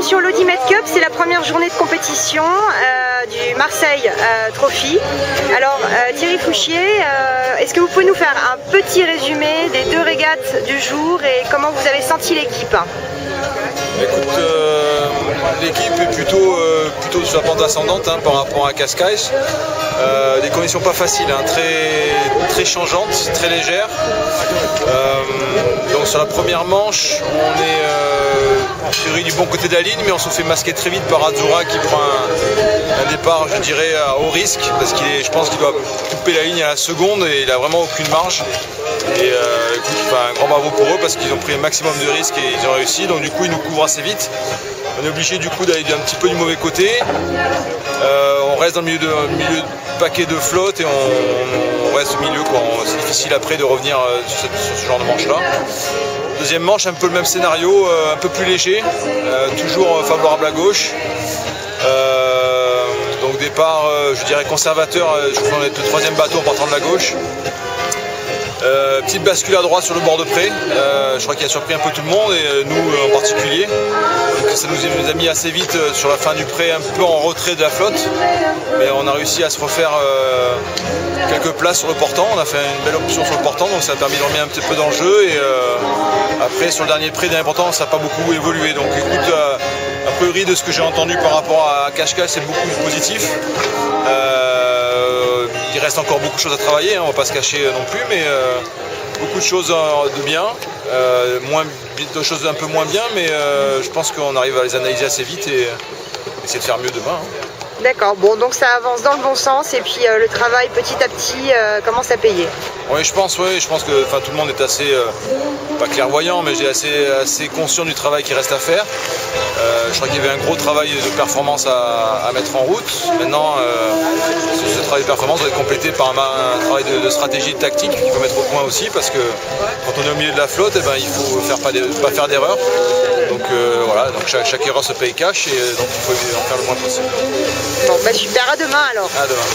sommes sur l'Audimet Cup, c'est la première journée de compétition du Marseille Trophy. Alors Thierry Fouchier, est-ce que vous pouvez nous faire un petit résumé des deux régates du jour et comment vous avez senti l'équipe? Écoute, l'équipe est plutôt sur la pente ascendante par rapport à Cascais. Des conditions pas faciles, très changeantes, très légères. Donc sur la première manche, on est en théorie du bon côté de la ligne, mais on se fait masquer très vite par Azura qui prend un départ, je dirais, à haut risque, parce je pense qu'il doit couper la ligne à la seconde et il a vraiment aucune marge. Et écoute, un grand bravo pour eux parce qu'ils ont pris un maximum de risques et ils ont réussi. Donc du coup, ils nous couvrent assez vite. On est obligé du coup d'aller un petit peu du mauvais côté. On reste dans le milieu de paquet de flotte et on reste au milieu. C'est difficile après de revenir sur ce genre de manche-là. Deuxième manche, un peu le même scénario, un peu plus léger, toujours favorable à gauche. Donc départ, je dirais conservateur, je crois qu'on est le troisième bateau en partant de la gauche. Petite bascule à droite sur le bord de près, je crois qu'il a surpris un peu tout le monde et nous en particulier. Donc ça nous a mis assez vite sur la fin du pré un peu en retrait de la flotte, mais on a réussi à se refaire quelques places sur le portant. On a fait une belle option sur le portant, donc ça a permis de remettre un petit peu dans le jeu et après sur le dernier pré, dernier portant, ça n'a pas beaucoup évolué. Donc écoute, a priori de ce que j'ai entendu par rapport à Cascais, c'est beaucoup positif. Il reste encore beaucoup de choses à travailler, on ne va pas se cacher non plus, mais beaucoup de choses de bien, de choses un peu moins bien, mais je pense qu'on arrive à les analyser assez vite et essayer de faire mieux demain. D'accord, bon donc ça avance dans le bon sens et puis le travail petit à petit commence à payer. Oui, je pense que tout le monde est assez, pas clairvoyant, mais assez conscient du travail qui reste à faire. Je crois qu'il y avait un gros travail de performance à mettre en route. Maintenant, ce travail de performance doit être complété par un travail de stratégie, de tactique qu'il faut mettre au point aussi, parce que quand on est au milieu de la flotte, il faut pas faire d'erreur. Donc voilà, donc chaque erreur se paye cash et donc il faut en faire le moins possible. Bon, super, à demain alors. À demain.